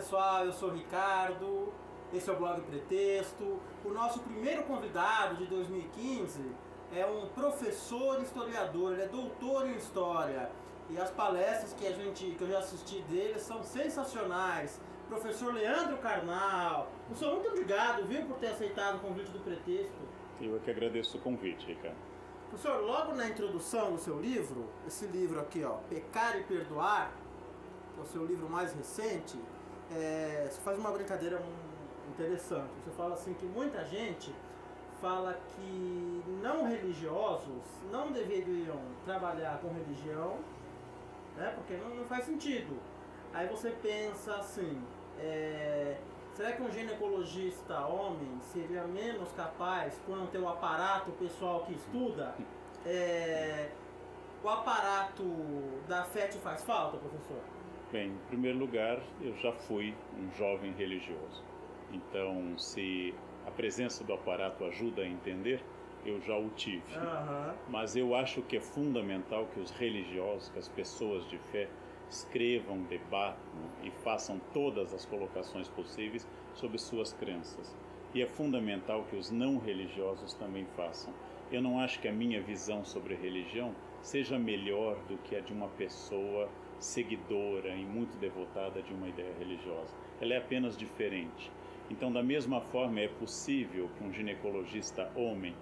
pessoal, eu sou o Ricardo, esse é o blog Pretexto. O nosso primeiro convidado de 2015 é um professor historiador, ele é doutor em História. E as palestras que eu já assisti dele são sensacionais. Professor Leandro Carnal, professor, muito obrigado, viu, por ter aceitado o convite do Pretexto. Eu é que agradeço o convite, Ricardo. Professor, logo na introdução do seu livro, esse livro aqui, ó, Pecar e Perdoar, que é o seu livro mais recente, você faz uma brincadeira interessante. Você fala assim que muita gente fala que não religiosos não deveriam trabalhar com religião, né, porque não faz sentido. Aí você pensa assim, será que um ginecologista homem seria menos capaz, por não ter o aparato pessoal que estuda? O aparato da fé te faz falta, professor? Bem, em primeiro lugar, eu já fui um jovem religioso. Então, se a presença do aparato ajuda a entender, eu já o tive. Mas eu acho que é fundamental que os religiosos, que as pessoas de fé, escrevam, debatam e façam todas as colocações possíveis sobre suas crenças. E é fundamental que os não religiosos também façam. Eu não acho que a minha visão sobre a religião seja melhor do que a de uma pessoa seguidora e muito devotada de uma ideia religiosa. Ela é apenas diferente. Então, da mesma forma, é possível que um ginecologista homem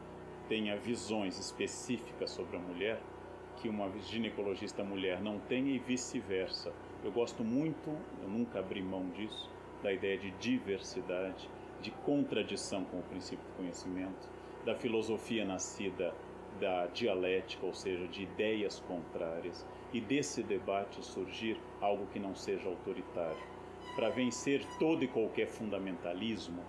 tenha visões específicas sobre a mulher que uma ginecologista mulher não tenha e vice-versa. Eu gosto muito, eu nunca abri mão disso, da ideia de diversidade, de contradição com o princípio do conhecimento, da filosofia nascida da dialética, ou seja, de ideias contrárias, e desse debate surgir algo que não seja autoritário. Para vencer todo e qualquer fundamentalismo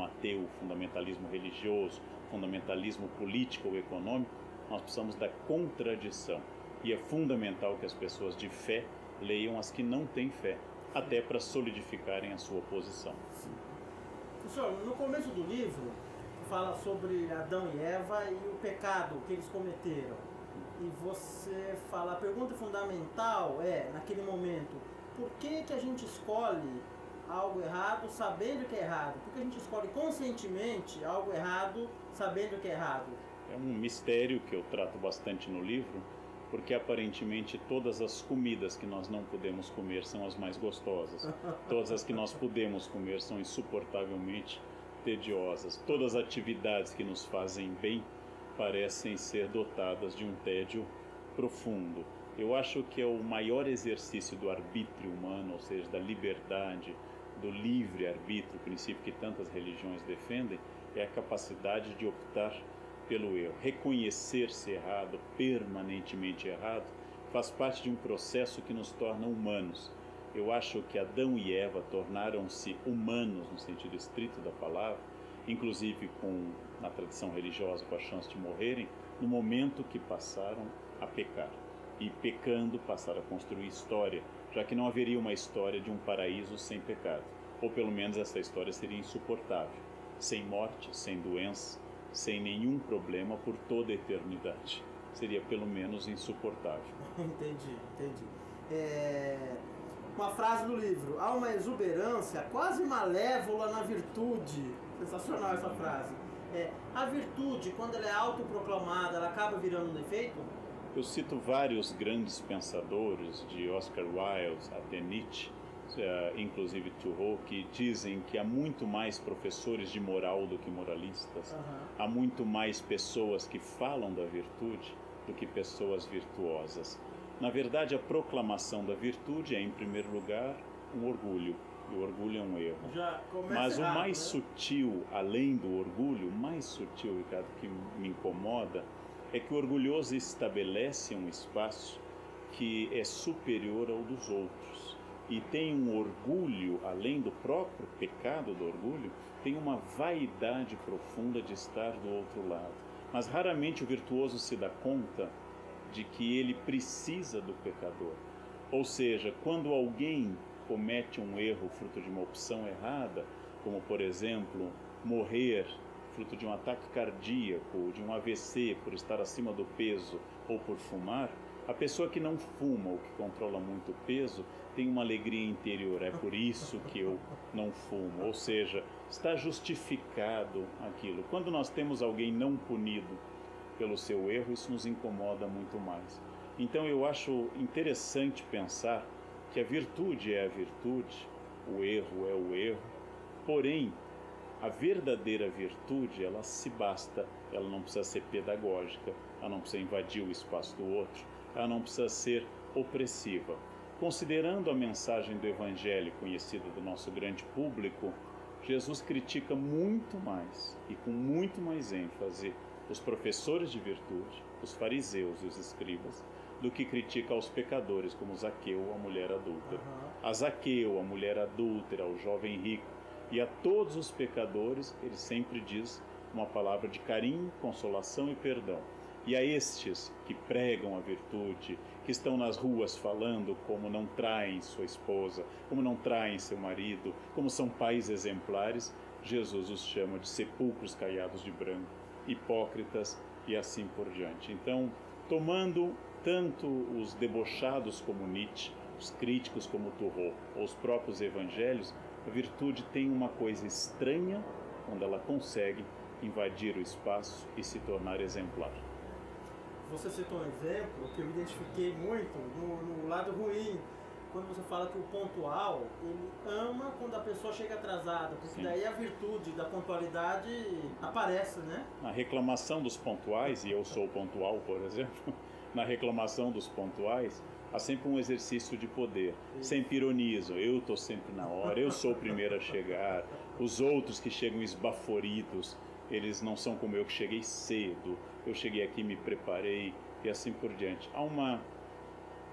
ateu, fundamentalismo religioso, fundamentalismo político ou econômico, nós precisamos da contradição. E é fundamental que as pessoas de fé leiam as que não têm fé, até para solidificarem a sua posição. Sim. Professor, no começo do livro, fala sobre Adão e Eva e o pecado que eles cometeram. E você fala, a pergunta fundamental naquele momento, por que a gente escolhe algo errado sabendo que é errado? Por que a gente escolhe conscientemente algo errado sabendo que é errado? É um mistério que eu trato bastante no livro, porque aparentemente todas as comidas que nós não podemos comer são as mais gostosas. Todas as que nós podemos comer são insuportavelmente tediosas. Todas as atividades que nos fazem bem parecem ser dotadas de um tédio profundo. Eu acho que é o maior exercício do arbítrio humano, ou seja, da liberdade, do livre-arbítrio, o princípio que tantas religiões defendem, é a capacidade de optar pelo erro. Reconhecer-se errado, permanentemente errado, faz parte de um processo que nos torna humanos. Eu acho que Adão e Eva tornaram-se humanos no sentido estrito da palavra, inclusive na tradição religiosa, com a chance de morrerem, no momento que passaram a pecar. E pecando passaram a construir história, já que não haveria uma história de um paraíso sem pecado. Ou pelo menos essa história seria insuportável, sem morte, sem doença, sem nenhum problema por toda a eternidade. Seria pelo menos insuportável. Entendi. Uma frase do livro: há uma exuberância quase malévola na virtude. Sensacional essa frase. A virtude, quando ela é autoproclamada, ela acaba virando um defeito? Eu cito vários grandes pensadores, de Oscar Wilde até Nietzsche, inclusive Thoreau, que dizem que há muito mais professores de moral do que moralistas. Há muito mais pessoas que falam da virtude do que pessoas virtuosas. Na verdade, a proclamação da virtude é, em primeiro lugar, um orgulho. E o orgulho é um erro. Mas errado, o mais sutil, além do orgulho, o mais sutil, Ricardo, que me incomoda, é que o orgulhoso estabelece um espaço que é superior ao dos outros. E tem um orgulho, além do próprio pecado do orgulho, tem uma vaidade profunda de estar do outro lado. Mas raramente o virtuoso se dá conta de que ele precisa do pecador. Ou seja, quando alguém comete um erro fruto de uma opção errada, como por exemplo, morrer fruto de um ataque cardíaco, de um AVC por estar acima do peso ou por fumar, A pessoa que não fuma ou que controla muito o peso tem uma alegria interior, é por isso que eu não fumo. Ou seja, está justificado aquilo. Quando nós temos alguém não punido pelo seu erro, isso nos incomoda muito mais. Então eu acho interessante pensar que a virtude é a virtude, o erro é o erro, porém a verdadeira virtude, ela se basta, ela não precisa ser pedagógica, ela não precisa invadir o espaço do outro, ela não precisa ser opressiva. Considerando a mensagem do Evangelho conhecida do nosso grande público, Jesus critica muito mais e com muito mais ênfase os professores de virtude, os fariseus e os escribas, do que critica aos pecadores, como Zaqueu, a mulher adúltera. A Zaqueu, a mulher adúltera, o jovem rico, e a todos os pecadores, ele sempre diz uma palavra de carinho, consolação e perdão. E a estes que pregam a virtude, que estão nas ruas falando como não traem sua esposa, como não traem seu marido, como são pais exemplares, Jesus os chama de sepulcros caiados de branco, hipócritas e assim por diante. Então, tomando tanto os debochados como Nietzsche, os críticos como Thoreau, ou os próprios evangelhos, a virtude tem uma coisa estranha quando ela consegue invadir o espaço e se tornar exemplar. Você citou um exemplo que eu identifiquei muito no lado ruim, quando você fala que o pontual, ele ama quando a pessoa chega atrasada, porque daí a virtude da pontualidade aparece, né? Na reclamação dos pontuais, e eu sou pontual, por exemplo, na reclamação dos pontuais, há sempre um exercício de poder. Isso. Sempre ironizam, eu estou sempre na hora, eu sou o primeiro a chegar, os outros que chegam esbaforidos, eles não são como eu que cheguei cedo, eu cheguei aqui, me preparei e assim por diante. Há uma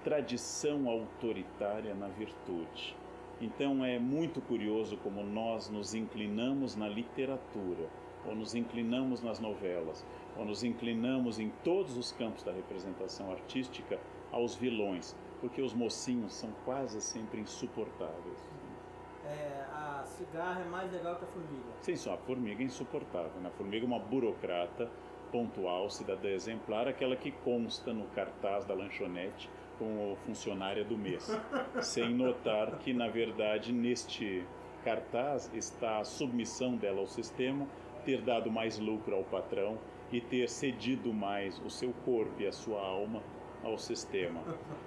tradição autoritária na virtude. Então é muito curioso como nós nos inclinamos na literatura, ou nos inclinamos nas novelas, ou nos inclinamos em todos os campos da representação artística aos vilões, porque os mocinhos são quase sempre insuportáveis. A cigarra é mais legal que a formiga. Sim, só a formiga é insuportável. A formiga é uma burocrata pontual, cidadã exemplar, aquela que consta no cartaz da lanchonete como funcionária do mês, sem notar que, na verdade, neste cartaz está a submissão dela ao sistema, ter dado mais lucro ao patrão e ter cedido mais o seu corpo e a sua alma ao sistema.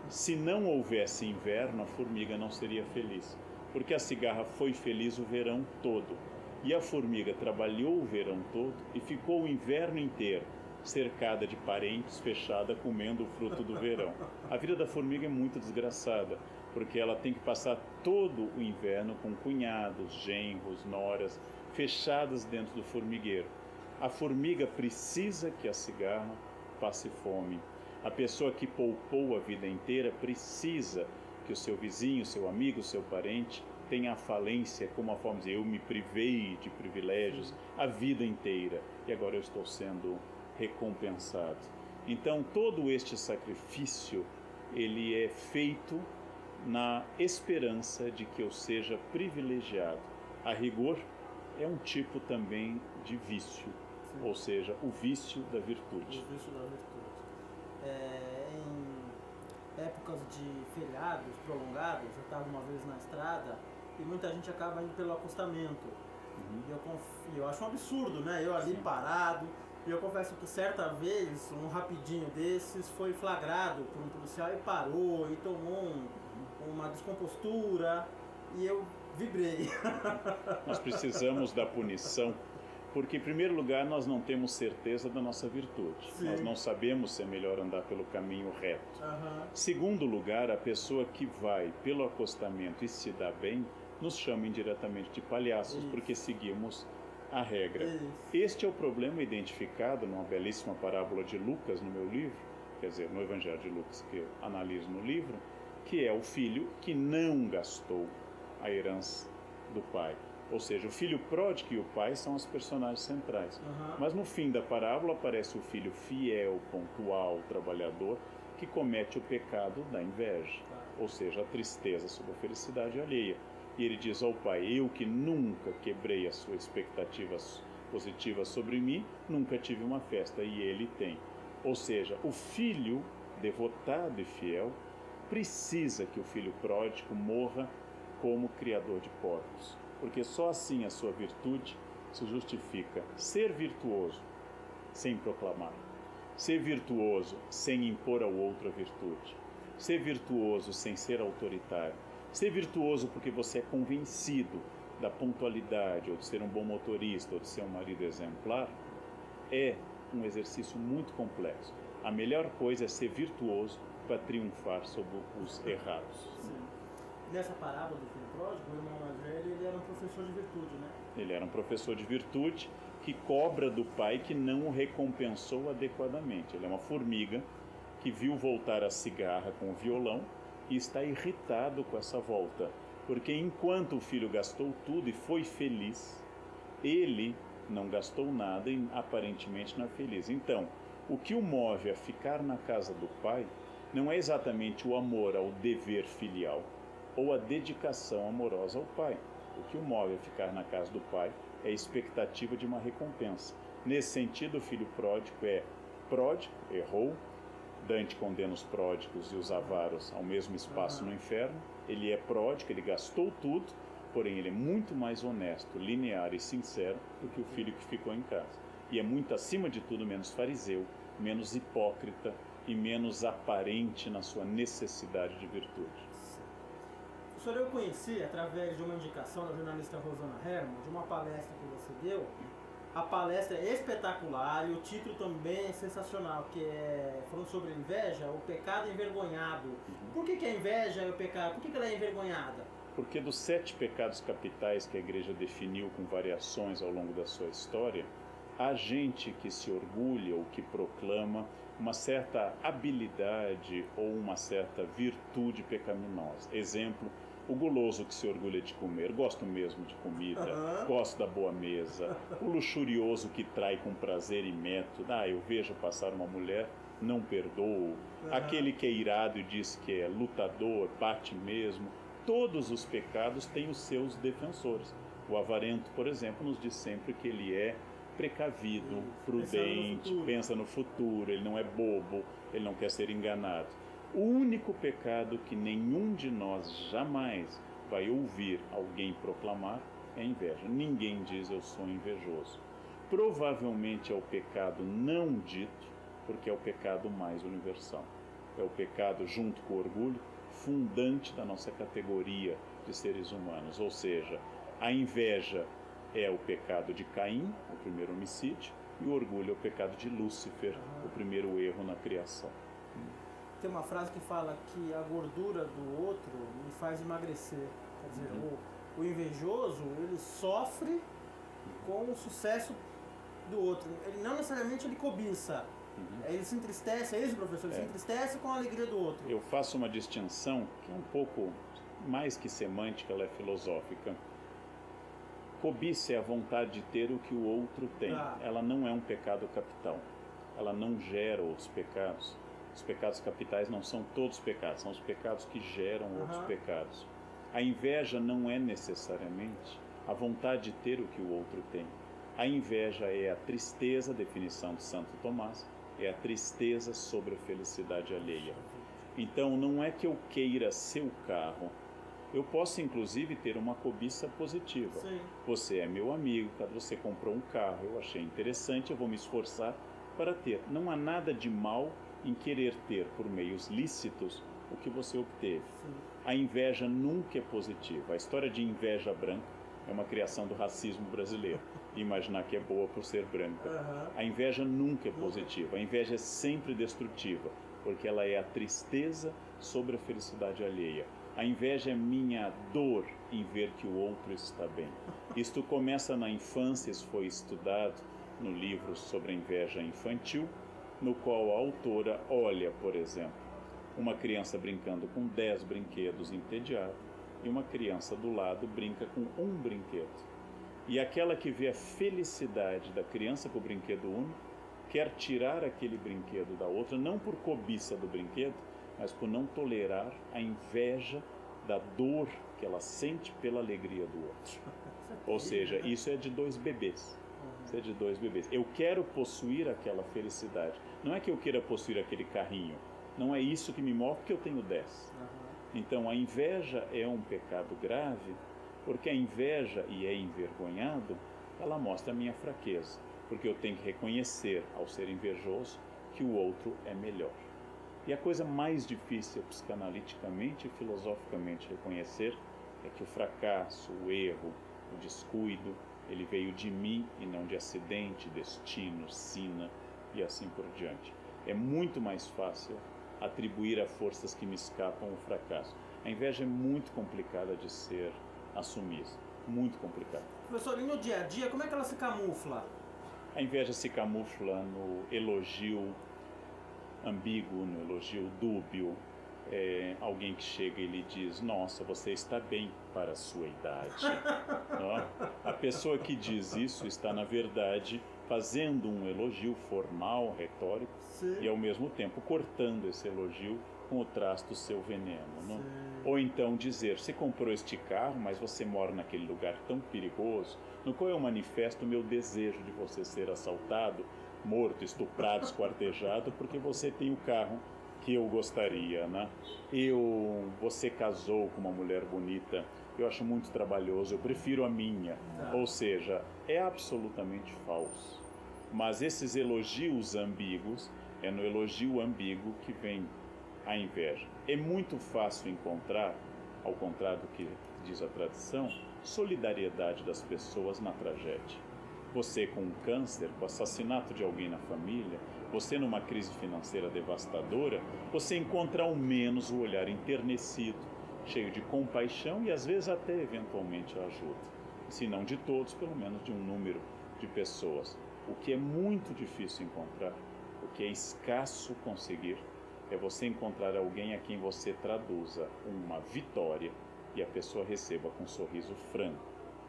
Se não houvesse inverno, a formiga não seria feliz, porque a cigarra foi feliz o verão todo, e a formiga trabalhou o verão todo e ficou o inverno inteiro, cercada de parentes, fechada, comendo o fruto do verão. A vida da formiga é muito desgraçada, porque ela tem que passar todo o inverno com cunhados, genros, noras, fechadas dentro do formigueiro. A formiga precisa que a cigarra passe fome. A pessoa que poupou a vida inteira precisa que o seu vizinho, seu amigo, seu parente tenha a falência como a forma de dizer, eu me privei de privilégios a vida inteira e agora eu estou sendo recompensado. Então todo este sacrifício ele é feito na esperança de que eu seja privilegiado. A rigor é um tipo também de vício, ou seja, o vício da virtude. O vício da virtude. Em épocas de feriados prolongados, eu estava uma vez na estrada e muita gente acaba indo pelo acostamento. E eu acho um absurdo, né? Eu ali parado. E eu confesso que certa vez, um rapidinho desses foi flagrado por um policial e parou e tomou uma descompostura e eu vibrei. Nós precisamos da punição, porque em primeiro lugar nós não temos certeza da nossa virtude. Sim. Nós não sabemos se é melhor andar pelo caminho reto. Segundo lugar, a pessoa que vai pelo acostamento e se dá bem, nos chama indiretamente de palhaços. Isso. Porque seguimos a regra. Isso. Este é o problema identificado numa belíssima parábola de Lucas no meu livro, quer dizer, no Evangelho de Lucas que eu analiso no livro, que é o filho que não gastou a herança do pai. Ou seja, o filho pródigo e o pai são os personagens centrais. Mas no fim da parábola aparece o filho fiel, pontual, trabalhador, que comete o pecado da inveja, ou seja, a tristeza sobre a felicidade alheia. E ele diz ao pai, eu que nunca quebrei a sua expectativa positiva sobre mim, nunca tive uma festa, e ele tem. Ou seja, o filho devotado e fiel, precisa que o filho pródigo morra como criador de porcos, porque só assim a sua virtude se justifica. Ser virtuoso sem proclamar, ser virtuoso sem impor ao outro a virtude, ser virtuoso sem ser autoritário, ser virtuoso porque você é convencido da pontualidade, ou de ser um bom motorista, ou de ser um marido exemplar, é um exercício muito complexo. A melhor coisa é ser virtuoso para triunfar sobre os errados. Sim. Nessa parábola do filho pródigo, o irmão mais velho, ele era um professor de virtude, né? Ele era um professor de virtude que cobra do pai que não o recompensou adequadamente. Ele é uma formiga que viu voltar a cigarra com o violão e está irritado com essa volta, porque enquanto o filho gastou tudo e foi feliz, ele não gastou nada e aparentemente não é feliz. Então, o que o move a ficar na casa do pai não é exatamente o amor ao dever filial ou a dedicação amorosa ao pai. O que o move a ficar na casa do pai é a expectativa de uma recompensa. Nesse sentido, o filho pródigo é pródigo, errou. Dante condena os pródigos e os avaros ao mesmo espaço no inferno. Ele é pródigo, ele gastou tudo, porém ele é muito mais honesto, linear e sincero do que o filho que ficou em casa. E é muito, acima de tudo, menos fariseu, menos hipócrita e menos aparente na sua necessidade de virtude. Professor, eu conheci, através de uma indicação da jornalista Rosana Herman, de uma palestra que você deu. A palestra é espetacular e o título também é sensacional, que é falando sobre a inveja, o pecado envergonhado. Por que a inveja é o pecado? Por que ela é envergonhada? Porque dos 7 pecados capitais que a Igreja definiu com variações ao longo da sua história, há gente que se orgulha ou que proclama uma certa habilidade ou uma certa virtude pecaminosa. Exemplo, o guloso que se orgulha de comer, gosto mesmo de comida, gosto da boa mesa. O luxurioso que trai com prazer e método, eu vejo passar uma mulher, não perdoo. Aquele que é irado e diz que é lutador, bate mesmo. Todos os pecados têm os seus defensores. O avarento, por exemplo, nos diz sempre que ele é precavido, prudente, pensa no futuro, ele não é bobo, ele não quer ser enganado. O único pecado que nenhum de nós jamais vai ouvir alguém proclamar é a inveja. Ninguém diz eu sou invejoso. Provavelmente é o pecado não dito, porque é o pecado mais universal. É o pecado, junto com o orgulho, fundante da nossa categoria de seres humanos. Ou seja, a inveja é o pecado de Caim, o primeiro homicídio, e o orgulho é o pecado de Lúcifer, o primeiro erro na criação. Tem uma frase que fala que a gordura do outro me faz emagrecer. Quer dizer, o invejoso, ele sofre com o sucesso do outro. Ele não necessariamente ele cobiça. Ele se entristece, é isso, professor? Ele se entristece com a alegria do outro. Eu faço uma distinção que é um pouco mais que semântica, ela é filosófica. Cobiça é a vontade de ter o que o outro tem. Ela não é um pecado capital. Ela não gera outros pecados. Os pecados capitais não são todos pecados, são os pecados que geram outros pecados. A inveja não é necessariamente a vontade de ter o que o outro tem. A inveja é a tristeza, definição de Santo Tomás, é a tristeza sobre a felicidade alheia. Então não é que eu queira seu carro. Eu posso, inclusive, ter uma cobiça positiva. Sim. Você é meu amigo, quando você comprou um carro, eu achei interessante, eu vou me esforçar para ter. Não há nada de mal em querer ter, por meios lícitos, o que você obteve. Sim. A inveja nunca é positiva. A história de inveja branca é uma criação do racismo brasileiro. Imaginar que é boa por ser branca. A inveja nunca é positiva. A inveja é sempre destrutiva, porque ela é a tristeza sobre a felicidade alheia. A inveja é minha dor em ver que o outro está bem. Isto começa na infância, isso foi estudado no livro sobre a inveja infantil, no qual a autora olha, por exemplo, uma criança brincando com 10 brinquedos entediado e uma criança do lado brinca com um brinquedo. E aquela que vê a felicidade da criança com o brinquedo único quer tirar aquele brinquedo da outra, não por cobiça do brinquedo, mas por não tolerar a inveja da dor que ela sente pela alegria do outro. Ou seja, isso é de 2 bebês. Isso é de 2 bebês. Eu quero possuir aquela felicidade. Não é que eu queira possuir aquele carrinho. Não é isso que me move, porque eu tenho 10. Então a inveja é um pecado grave, porque a inveja, e é envergonhado, ela mostra a minha fraqueza, porque eu tenho que reconhecer, ao ser invejoso, que o outro é melhor. E a coisa mais difícil psicanaliticamente e filosoficamente reconhecer é que o fracasso, o erro, o descuido, ele veio de mim e não de acidente, destino, sina e assim por diante. É muito mais fácil atribuir a forças que me escapam o fracasso. A inveja é muito complicada de ser assumida, muito complicada. Professor, e no dia a dia, como é que ela se camufla? A inveja se camufla no elogio ambíguo, no elogio dúbio. Alguém que chega e lhe diz: nossa, você está bem para a sua idade. A pessoa que diz isso está, na verdade, fazendo um elogio formal, retórico, sim, e ao mesmo tempo cortando esse elogio com o traço do seu veneno. Não? Ou então dizer: você comprou este carro, mas você mora naquele lugar tão perigoso, no qual eu manifesto o meu desejo de você ser assaltado, morto, estuprado, esquartejado, porque você tem o carro que eu gostaria, né? Você casou com uma mulher bonita, eu acho muito trabalhoso, eu prefiro a minha. Ou seja, é absolutamente falso. Mas esses elogios ambíguos, é no elogio ambíguo que vem a inveja. É muito fácil encontrar, ao contrário do que diz a tradição, solidariedade das pessoas na tragédia. Você com um câncer, com o assassinato de alguém na família, você numa crise financeira devastadora, você encontra ao menos o olhar enternecido, cheio de compaixão e às vezes até eventualmente a ajuda. Se não de todos, pelo menos de um número de pessoas. O que é muito difícil encontrar, o que é escasso conseguir, é você encontrar alguém a quem você traduza uma vitória e a pessoa receba com um sorriso franco,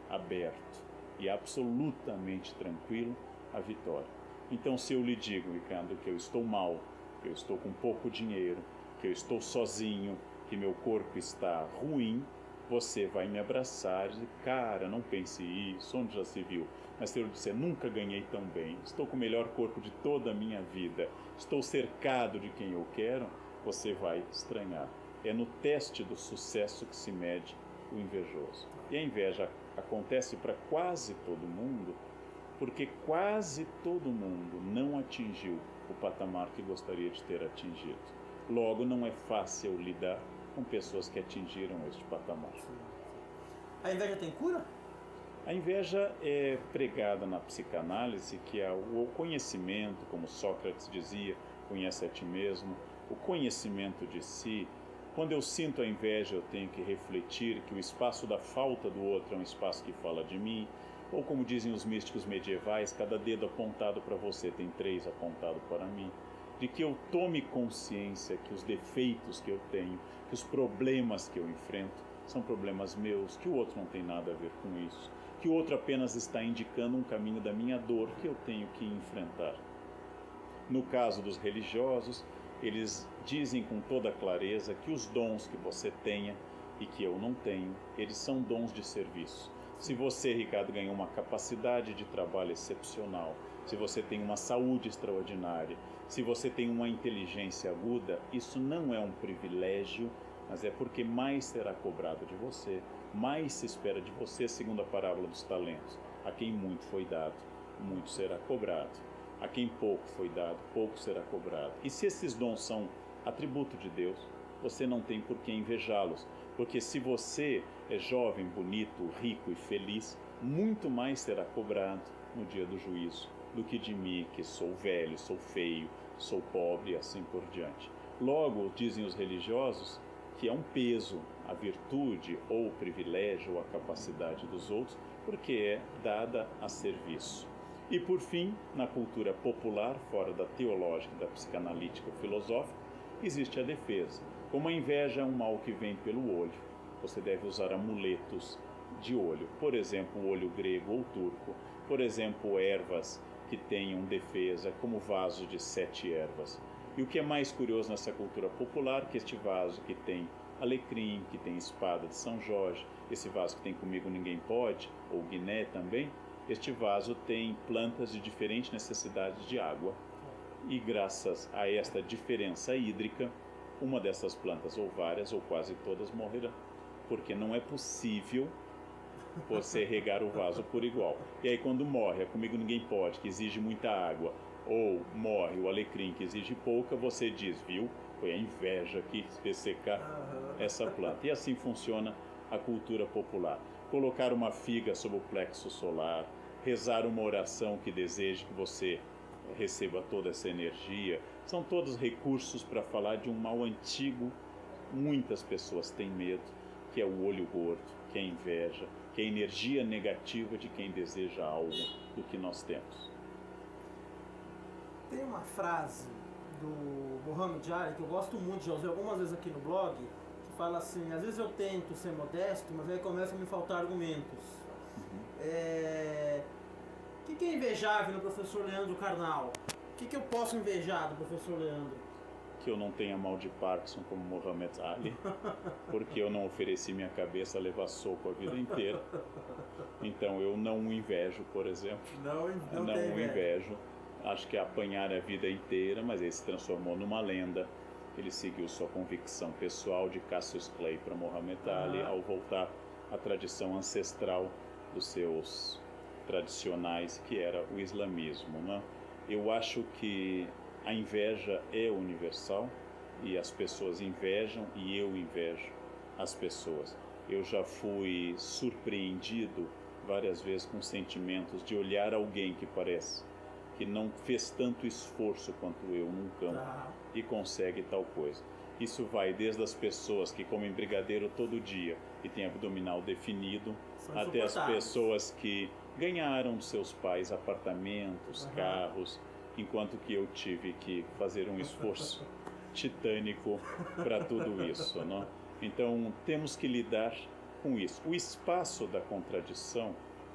aberto e absolutamente tranquilo a vitória. Então, se eu lhe digo, Ricardo, que eu estou mal, que eu estou com pouco dinheiro, que eu estou sozinho, que meu corpo está ruim, você vai me abraçar e dizer: cara, não pense isso, onde já se viu? Mas se eu disser: nunca ganhei tão bem, estou com o melhor corpo de toda a minha vida, estou cercado de quem eu quero, você vai estranhar. É no teste do sucesso que se mede o invejoso. E a inveja acontece para quase todo mundo, porque quase todo mundo não atingiu o patamar que gostaria de ter atingido. Logo, não é fácil lidar com pessoas que atingiram este patamar. A inveja tem cura? A inveja é pregada na psicanálise, que é o conhecimento, como Sócrates dizia, conhece a ti mesmo, o conhecimento de si. Quando eu sinto a inveja, eu tenho que refletir que o espaço da falta do outro é um espaço que fala de mim, ou como dizem os místicos medievais, cada dedo apontado para você tem 3 apontados para mim. De que eu tome consciência que os defeitos que eu tenho, que os problemas que eu enfrento, são problemas meus, que o outro não tem nada a ver com isso, que o outro apenas está indicando um caminho da minha dor que eu tenho que enfrentar. No caso dos religiosos, eles dizem com toda clareza que os dons que você tenha e que eu não tenho, eles são dons de serviço. Se você, Ricardo, ganhou uma capacidade de trabalho excepcional, se você tem uma saúde extraordinária, se você tem uma inteligência aguda, isso não é um privilégio, mas é porque mais será cobrado de você, mais se espera de você, segundo a parábola dos talentos. A quem muito foi dado, muito será cobrado. A quem pouco foi dado, pouco será cobrado. E se esses dons são atributo de Deus, você não tem por que invejá-los, porque se você é jovem, bonito, rico e feliz, muito mais será cobrado no dia do juízo do que de mim, que sou velho, sou feio, sou pobre e assim por diante. Logo, dizem os religiosos, que é um peso a virtude ou o privilégio ou a capacidade dos outros, porque é dada a serviço. E por fim, na cultura popular, fora da teológica, da psicanalítica ou filosófica, existe a defesa. Como a inveja é um mal que vem pelo olho, você deve usar amuletos de olho. Por exemplo, o olho grego ou turco. Por exemplo, ervas que tenham defesa, como vaso de 7 ervas. E o que é mais curioso nessa cultura popular, que este vaso que tem alecrim, que tem espada de São Jorge, esse vaso que tem Comigo Ninguém Pode, ou Guiné também, este vaso tem plantas de diferentes necessidades de água. E graças a esta diferença hídrica, uma dessas plantas, ou várias, ou quase todas, morrerão. Porque não é possível você regar o vaso por igual. E aí quando morre, comigo ninguém pode, que exige muita água, ou morre o alecrim, que exige pouca, você diz, viu? Foi a inveja que fez secar essa planta. E assim funciona a cultura popular. Colocar uma figa sob o plexo solar, rezar uma oração que deseje que você receba toda essa energia, são todos recursos para falar de um mal antigo. Muitas pessoas têm medo, que é o olho gordo, que é a inveja, que é a energia negativa de quem deseja algo do que nós temos. Tem uma frase do Muhammad Ali que eu gosto muito, já usei algumas vezes aqui no blog, que fala assim: às vezes eu tento ser modesto, mas aí começam a me faltar argumentos. O que é invejável no professor Leandro Carnal? O que eu posso invejar do professor Leandro? Que eu não tenha mal de Parkinson como Muhammad Ali, porque eu não ofereci minha cabeça a levar soco a vida inteira. Então eu não o invejo, por exemplo. Não o invejo. Acho que apanhar a vida inteira, mas ele se transformou numa lenda. Ele seguiu sua convicção pessoal de Cassius Clay para Muhammad Ali ao voltar à tradição ancestral dos seus tradicionais, que era o islamismo, né? Eu acho que a inveja é universal e as pessoas invejam e eu invejo as pessoas. Eu já fui surpreendido várias vezes com sentimentos de olhar alguém que parece que não fez tanto esforço quanto eu num campo e consegue tal coisa. Isso vai desde as pessoas que comem brigadeiro todo dia e têm abdominal definido, até as pessoas que ganharam dos seus pais apartamentos, carros, enquanto que eu tive que fazer um esforço titânico para tudo isso, não? Então temos que lidar com isso. O espaço da contradição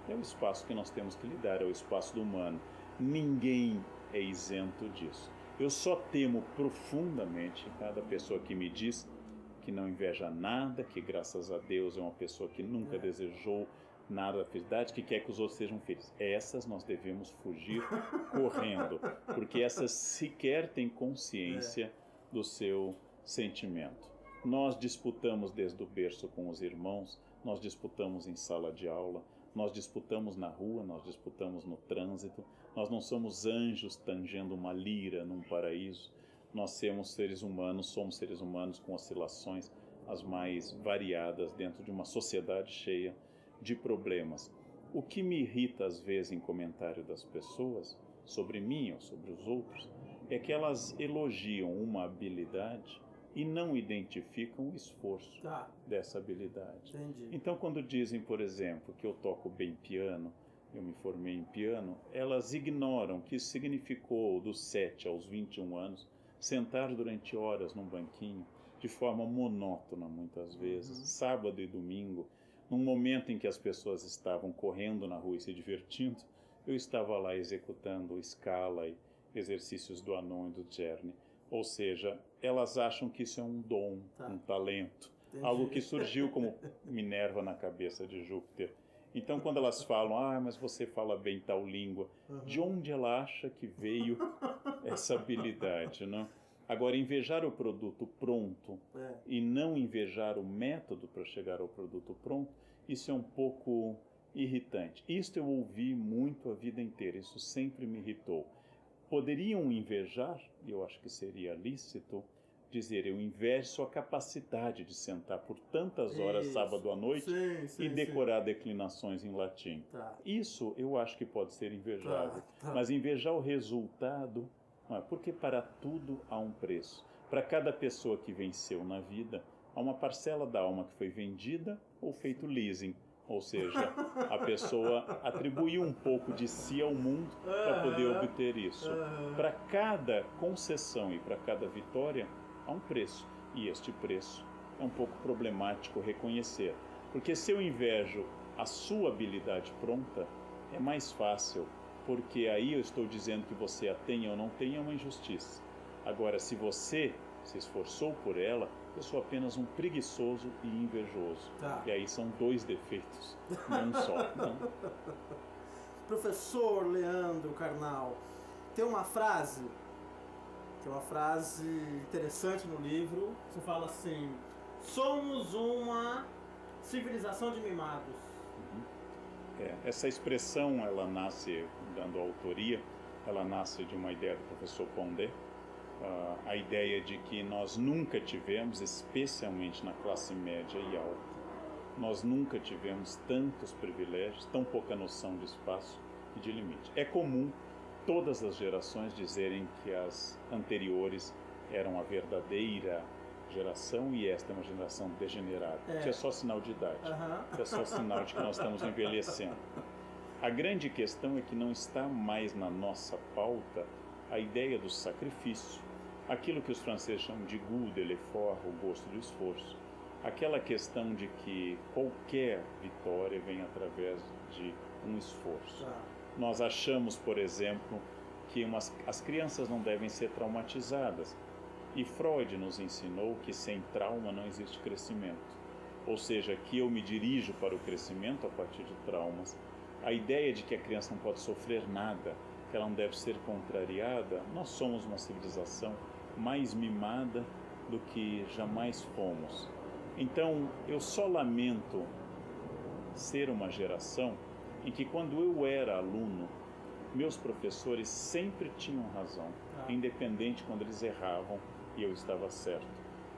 é o espaço que nós temos que lidar, é o espaço do humano. Ninguém é isento disso. Eu só temo profundamente cada pessoa que me diz que não inveja nada, que graças a Deus é uma pessoa que nunca desejou nada da felicidade, que quer que os outros sejam felizes. Essas nós devemos fugir correndo, porque essas sequer têm consciência do seu sentimento. Nós disputamos desde o berço com os irmãos, nós disputamos em sala de aula, nós disputamos na rua, nós disputamos no trânsito. Nós não somos anjos tangendo uma lira num paraíso. Nós somos seres humanos com oscilações as mais variadas dentro de uma sociedade cheia de problemas. O que me irrita às vezes em comentário das pessoas, sobre mim ou sobre os outros, é que elas elogiam uma habilidade e não identificam o esforço dessa habilidade. Entendi. Então, quando dizem, por exemplo, que eu toco bem piano, eu me formei em piano, elas ignoram que isso significou, dos 7 aos 21 anos, sentar durante horas num banquinho, de forma monótona muitas vezes, sábado e domingo, num momento em que as pessoas estavam correndo na rua e se divertindo, eu estava lá executando Scala e exercícios do Anon e do Czerny. Ou seja, elas acham que isso é um dom, um talento, algo que surgiu como Minerva na cabeça de Júpiter. Então, quando elas falam, mas você fala bem tal língua, de onde ela acha que veio essa habilidade, não? Agora, invejar o produto pronto e não invejar o método para chegar ao produto pronto, isso é um pouco irritante. Isto eu ouvi muito a vida inteira, isso sempre me irritou. Poderiam invejar, e eu acho que seria lícito, dizer, eu invejo sua capacidade de sentar por tantas horas sábado à noite e decorar declinações em latim. Isso eu acho que pode ser invejável. Mas invejar o resultado, porque para tudo há um preço. Para cada pessoa que venceu na vida, há uma parcela da alma que foi vendida ou feito leasing. Ou seja, a pessoa atribuiu um pouco de si ao mundo para poder obter isso. Para cada concessão e para cada vitória, há um preço. E este preço é um pouco problemático reconhecer. Porque se eu invejo a sua habilidade pronta, é mais fácil. Porque aí eu estou dizendo que você a tem ou não tem, é uma injustiça. Agora, se você se esforçou por ela, eu sou apenas um preguiçoso e invejoso. E aí são 2 defeitos, não um só. Não? Professor Leandro Carnal, tem uma frase Tem uma frase interessante no livro, você fala assim: somos uma civilização de mimados. Essa expressão, ela nasce, dando autoria, ela nasce de uma ideia do professor Pondé, a ideia de que nós nunca tivemos, especialmente na classe média e alta, nós nunca tivemos tantos privilégios, tão pouca noção de espaço e de limite. É comum todas as gerações dizerem que as anteriores eram a verdadeira geração e esta é uma geração degenerada. Isso é só sinal de idade. Isso é só sinal de que nós estamos envelhecendo. A grande questão é que não está mais na nossa pauta a ideia do sacrifício, aquilo que os franceses chamam de goût de l'effort, o gosto do esforço, aquela questão de que qualquer vitória vem através de um esforço. Nós achamos, por exemplo, que as crianças não devem ser traumatizadas. E Freud nos ensinou que sem trauma não existe crescimento. Ou seja, que eu me dirijo para o crescimento a partir de traumas. A ideia de que a criança não pode sofrer nada, que ela não deve ser contrariada, nós somos uma civilização mais mimada do que jamais fomos. Então, eu só lamento ser uma geração em que quando eu era aluno, meus professores sempre tinham razão, independente quando eles erravam e eu estava certo,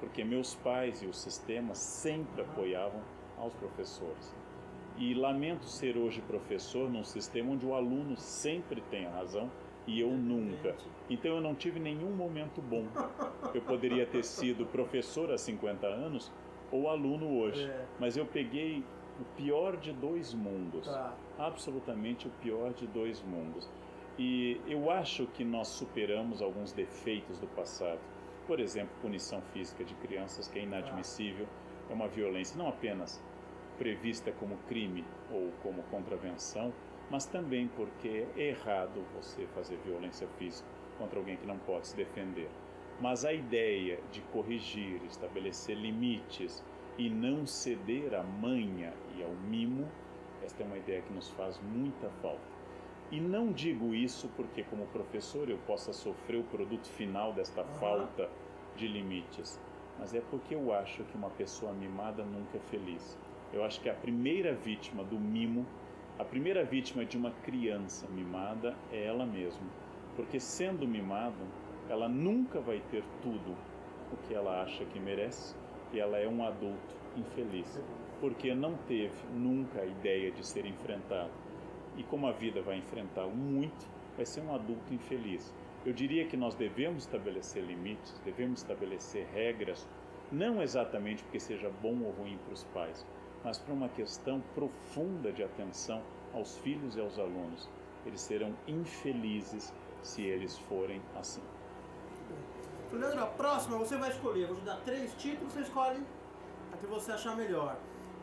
porque meus pais e o sistema sempre apoiavam aos professores. E lamento ser hoje professor num sistema onde o aluno sempre tem a razão e eu nunca. Então eu não tive nenhum momento bom. Eu poderia ter sido professor há 50 anos ou aluno hoje, mas eu peguei o pior de dois mundos, absolutamente o pior de dois mundos. E eu acho que nós superamos alguns defeitos do passado. Por exemplo, punição física de crianças, que é inadmissível, é uma violência não apenas prevista como crime ou como contravenção, mas também porque é errado você fazer violência física contra alguém que não pode se defender. Mas a ideia de corrigir, estabelecer limites e não ceder à manha e ao mimo, esta é uma ideia que nos faz muita falta. E não digo isso porque, como professor, eu possa sofrer o produto final desta falta de limites, mas é porque eu acho que uma pessoa mimada nunca é feliz. Eu acho que a primeira vítima do mimo, a primeira vítima de uma criança mimada é ela mesma, porque sendo mimada, ela nunca vai ter tudo o que ela acha que merece e ela é um adulto infeliz, porque não teve nunca a ideia de ser enfrentado. E como a vida vai enfrentá-lo muito, vai ser um adulto infeliz. Eu diria que nós devemos estabelecer limites, devemos estabelecer regras, não exatamente porque seja bom ou ruim para os pais, mas para uma questão profunda de atenção aos filhos e aos alunos. Eles serão infelizes se eles forem assim. Leandro, a próxima você vai escolher. Eu vou te dar 3 títulos, você escolhe a que você achar melhor.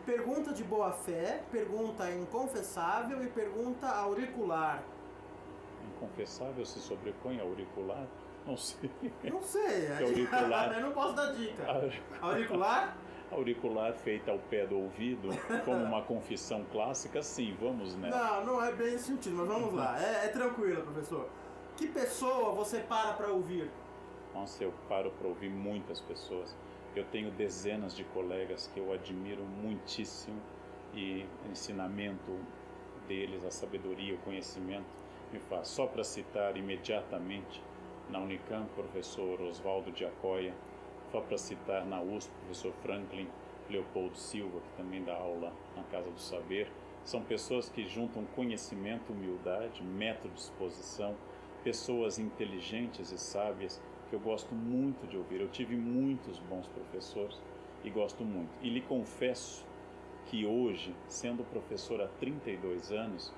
Pergunta de boa fé, pergunta inconfessável e pergunta auricular. Inconfessável se sobrepõe a auricular? Não sei. Não sei. Auricular. Eu não posso dar dica. Auricular? Auricular feita ao pé do ouvido, como uma confissão clássica, sim, vamos nela. Não é bem esse sentido, mas vamos lá. É tranquilo, professor. Que pessoa você para ouvir? Nossa, eu paro para ouvir muitas pessoas. Eu tenho dezenas de colegas que eu admiro muitíssimo e o ensinamento deles, a sabedoria, o conhecimento me faz. Só para citar imediatamente, na Unicamp, professor Oswaldo de Acóia, só para citar na USP, professor Franklin Leopoldo Silva, que também dá aula na Casa do Saber. São pessoas que juntam conhecimento, humildade, método de exposição, pessoas inteligentes e sábias, que eu gosto muito de ouvir. Eu tive muitos bons professores e gosto muito. E lhe confesso que hoje, sendo professor há 32 anos,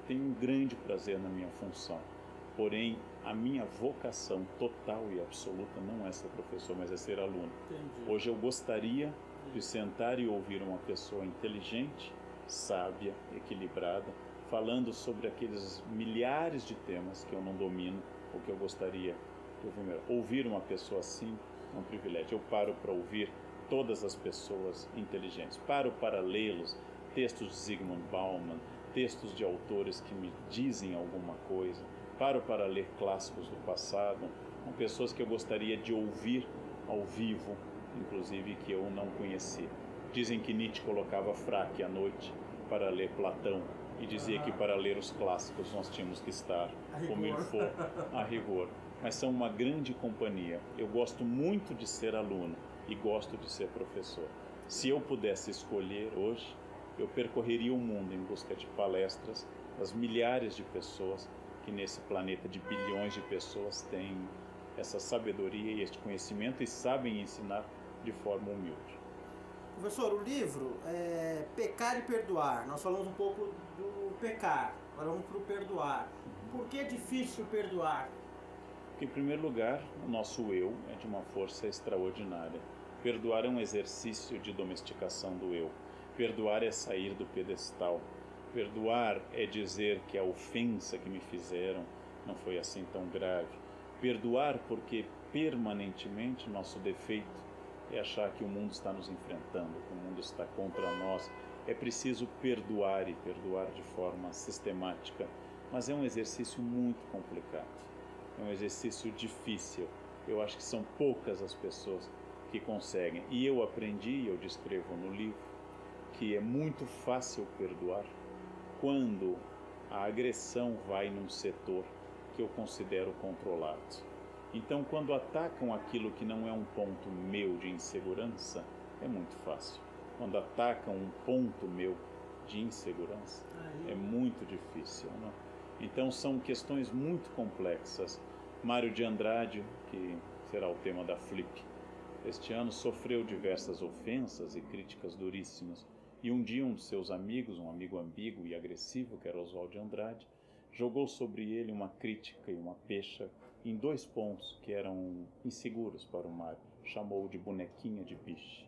tenho um grande prazer na minha função. Porém, a minha vocação total e absoluta não é ser professor, mas é ser aluno. Entendi. Hoje eu gostaria de sentar e ouvir uma pessoa inteligente, sábia, equilibrada, falando sobre aqueles milhares de temas que eu não domino ou que eu gostaria de ouvir melhor. Ouvir uma pessoa assim é um privilégio. Eu paro para ouvir todas as pessoas inteligentes. Paro para lê-los, textos de Zygmunt Bauman, textos de autores que me dizem alguma coisa. Paro para ler clássicos do passado, São pessoas que eu gostaria de ouvir ao vivo, inclusive que eu não conheci. Dizem que Nietzsche colocava fraque à noite para ler Platão e dizia que para ler os clássicos nós tínhamos que estar como ele for, a rigor. Mas são uma grande companhia. Eu gosto muito de ser aluno e gosto de ser professor. Se eu pudesse escolher hoje, eu percorreria o mundo em busca de palestras das milhares de pessoas que nesse planeta de bilhões de pessoas têm essa sabedoria e este conhecimento e sabem ensinar de forma humilde. Professor, o livro é Pecar e Perdoar. Nós falamos um pouco do pecar, agora vamos para o perdoar. Por que é difícil perdoar? Porque, em primeiro lugar, o nosso eu é de uma força extraordinária. Perdoar é um exercício de domesticação do eu. Perdoar é sair do pedestal. Perdoar é dizer que a ofensa que me fizeram não foi assim tão grave. Perdoar porque permanentemente nosso defeito é achar que o mundo está nos enfrentando, que o mundo está contra nós. É preciso perdoar e perdoar de forma sistemática, mas é um exercício muito complicado, é um exercício difícil. Eu acho que são poucas as pessoas que conseguem. E eu aprendi, eu descrevo no livro, que é muito fácil perdoar quando a agressão vai num setor que eu considero controlado. Então, quando atacam aquilo que não é um ponto meu de insegurança, é muito fácil. Quando atacam um ponto meu de insegurança, é muito difícil, né? Então, são questões muito complexas. Mário de Andrade, que será o tema da Flip este ano, sofreu diversas ofensas e críticas duríssimas. E um dia um de seus amigos, um amigo ambíguo e agressivo, que era Oswald de Andrade, jogou sobre ele uma crítica e uma pecha em 2 pontos que eram inseguros para o Mário. Chamou-o de bonequinha de piche.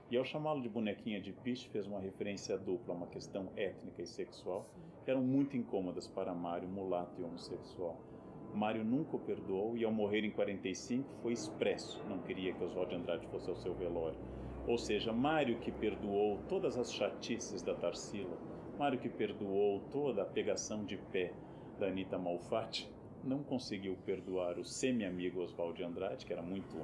E ao chamá-lo de bonequinha de piche, fez uma referência dupla a uma questão étnica e sexual que eram muito incômodas para Mário, mulato e homossexual. Mário nunca o perdoou e ao morrer em 45 foi expresso, não queria que Oswald de Andrade fosse ao seu velório. Ou seja, Mário que perdoou todas as chatices da Tarsila, Mário que perdoou toda a pegação de pé da Anita Malfatti, não conseguiu perdoar o semi-amigo Oswald de Andrade, que era muito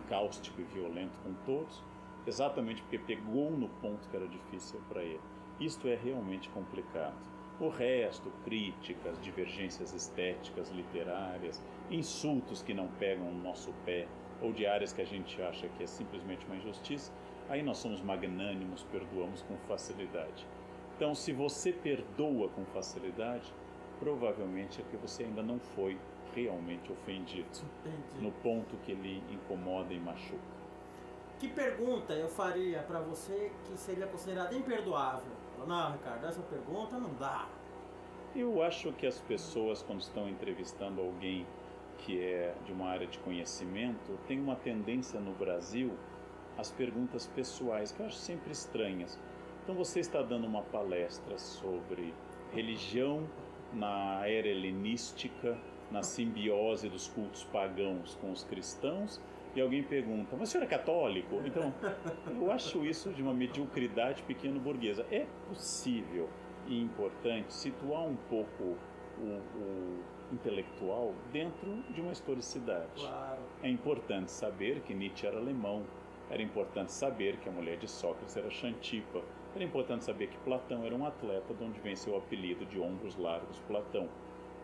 cáustico e violento com todos, exatamente porque pegou no ponto que era difícil para ele. Isto é realmente complicado. O resto, críticas, divergências estéticas, literárias, insultos que não pegam no nosso pé, ou de áreas que a gente acha que é simplesmente uma injustiça, aí nós somos magnânimos, perdoamos com facilidade. Então, se você perdoa com facilidade, provavelmente é que você ainda não foi realmente ofendido. Entendi. No ponto que ele incomoda e machuca. Que pergunta eu faria para você que seria considerada imperdoável? Não, Ricardo, essa pergunta não dá. Eu acho que as pessoas, quando estão entrevistando alguém que é de uma área de conhecimento, tem uma tendência no Brasil às perguntas pessoais, que eu acho sempre estranhas. Então você está dando uma palestra sobre religião na era helenística, na simbiose dos cultos pagãos com os cristãos, e alguém pergunta, mas o senhor é católico? Então, eu acho isso de uma mediocridade pequeno-burguesa. É possível e importante situar um pouco o intelectual dentro de uma historicidade. Claro. É importante saber que Nietzsche era alemão, era importante saber que a mulher de Sócrates era Xantipa, era importante saber que Platão era um atleta de onde vem seu apelido de ombros largos Platão.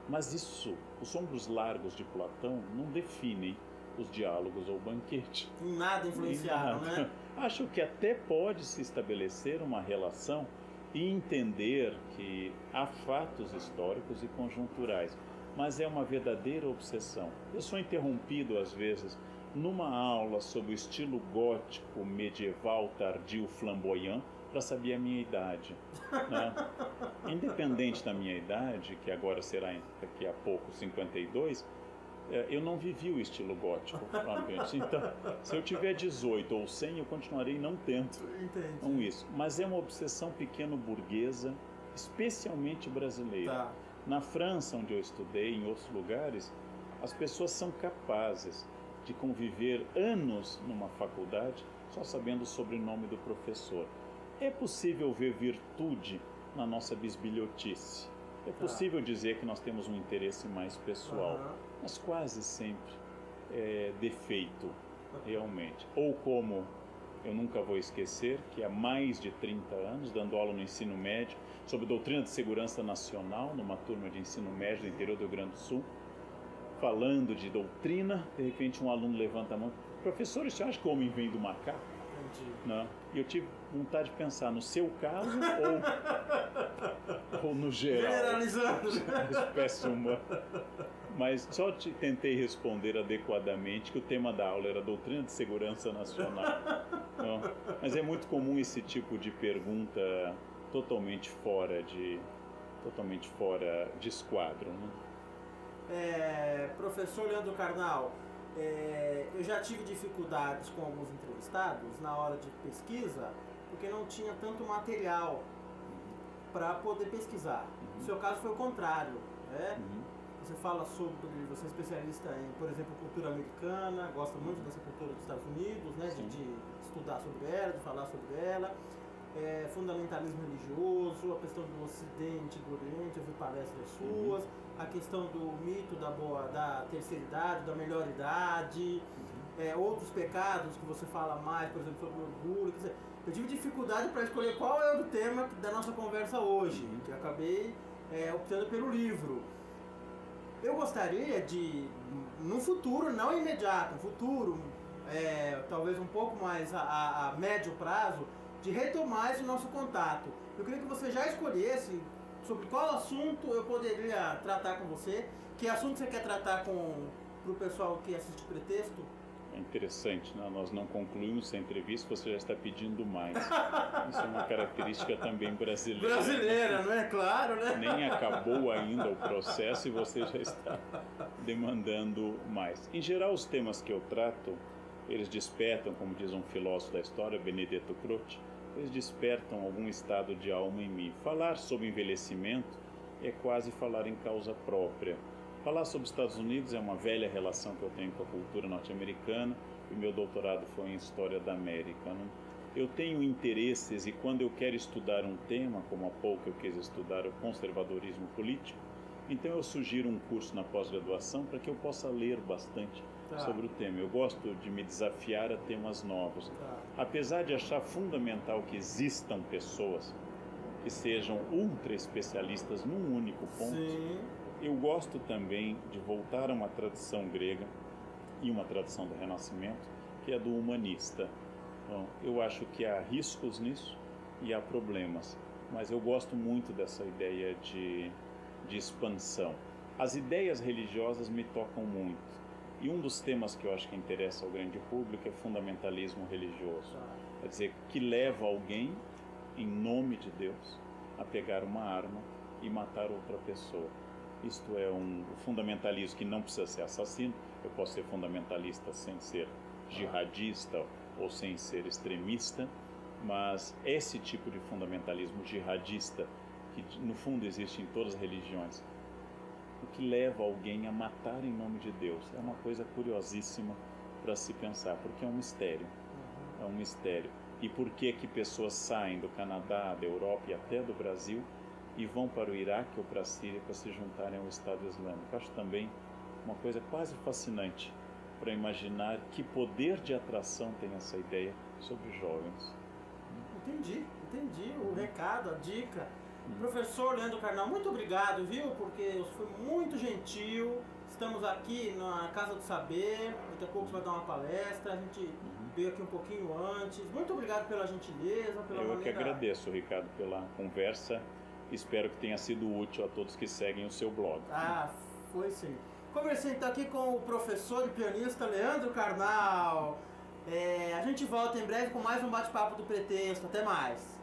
Mas isso, os ombros largos de Platão não definem os diálogos ou o banquete. Nada influenciaram, né? Acho que até pode se estabelecer uma relação e entender que há fatos históricos e conjunturais, mas é uma verdadeira obsessão. Eu sou interrompido às vezes numa aula sobre o estilo gótico medieval tardio flamboyant para saber a minha idade, né? Independente da minha idade, que agora será daqui a pouco 52, eu não vivi o estilo gótico, realmente. Então, se eu tiver 18 ou 100, eu continuarei não tendo. Entendi. Isso. Mas é uma obsessão pequeno-burguesa, especialmente brasileira. Tá. Na França, onde eu estudei, em outros lugares, as pessoas são capazes de conviver anos numa faculdade só sabendo o sobrenome do professor. É possível ver virtude na nossa bisbilhotice. É possível dizer que nós temos um interesse mais pessoal, mas quase sempre defeito, realmente. Ou como eu nunca vou esquecer, que há mais de 30 anos, dando aula no ensino médio, sobre doutrina de segurança nacional, numa turma de ensino médio do interior do Rio Grande do Sul, falando de doutrina, de repente um aluno levanta a mão: professor, você acha que o homem vem do macaco? Não. E eu tive vontade de pensar no seu caso ou no geral. Generalizando. Espécie humana. Mas só tentei responder adequadamente que o tema da aula era doutrina de segurança nacional. Não. Mas é muito comum esse tipo de pergunta totalmente fora de esquadro. Né? Professor Leandro Carnal, eu já tive dificuldades com alguns entrevistados na hora de pesquisa, porque não tinha tanto material para poder pesquisar. No seu caso foi o contrário, né? Você fala você é especialista em, por exemplo, cultura americana, gosta muito dessa cultura dos Estados Unidos, né? De estudar sobre ela, de falar sobre ela. Fundamentalismo religioso, a questão do Ocidente e do Oriente, eu vi palestras suas, a questão do mito da terceira idade, da melhor idade, outros pecados que você fala mais, por exemplo, sobre o orgulho. Quer dizer, eu tive dificuldade para escolher qual é o tema da nossa conversa hoje, que eu acabei optando pelo livro. Eu gostaria de, num futuro, não imediato, um futuro talvez um pouco mais a médio prazo, de retomar esse nosso contato. Eu queria que você já escolhesse sobre qual assunto eu poderia tratar com você, que assunto você quer tratar para o pessoal que assiste Pretexto. É interessante, né? Nós não concluímos a entrevista, você já está pedindo mais. Isso é uma característica também brasileira. Brasileira, não é? Claro, né? Nem acabou ainda o processo e você já está demandando mais. Em geral, os temas que eu trato, eles despertam, como diz um filósofo da história, Benedetto Croce, eles despertam algum estado de alma em mim. Falar sobre envelhecimento é quase falar em causa própria. Falar sobre os Estados Unidos é uma velha relação que eu tenho com a cultura norte-americana, e meu doutorado foi em História da América. Né? Eu tenho interesses e quando eu quero estudar um tema, como há pouco eu quis estudar o conservadorismo político, então eu sugiro um curso na pós-graduação para que eu possa ler bastante sobre o tema. Eu gosto de me desafiar a temas novos. Apesar de achar fundamental que existam pessoas que sejam ultra especialistas num único ponto, eu gosto também de voltar a uma tradição grega e uma tradição do Renascimento, que é do humanista. Então, eu acho que há riscos nisso e há problemas, mas eu gosto muito dessa ideia de expansão. As ideias religiosas me tocam muito. E um dos temas que eu acho que interessa ao grande público é fundamentalismo religioso. Quer dizer, que leva alguém, em nome de Deus, a pegar uma arma e matar outra pessoa. Isto é um fundamentalismo que não precisa ser assassino. Eu posso ser fundamentalista sem ser jihadista ou sem ser extremista, mas esse tipo de fundamentalismo jihadista, que no fundo existe em todas as religiões, o que leva alguém a matar em nome de Deus, é uma coisa curiosíssima para se pensar, porque é um mistério. É um mistério. E por que pessoas saem do Canadá, da Europa e até do Brasil e vão para o Iraque ou para a Síria para se juntarem ao Estado Islâmico? Acho também uma coisa quase fascinante para imaginar que poder de atração tem essa ideia sobre jovens. Entendi o recado, a dica. Professor Leandro Carnal, muito obrigado, viu? Porque você foi muito gentil. Estamos aqui na Casa do Saber. Daqui a pouco você vai dar uma palestra. A gente veio aqui um pouquinho antes. Muito obrigado pela gentileza, pela Eu que agradeço, Ricardo, pela conversa. Espero que tenha sido útil a todos que seguem o seu blog. Foi sim. Conversei então aqui com o professor e pianista Leandro Carnal. A gente volta em breve com mais um bate-papo do Pretexto. Até mais.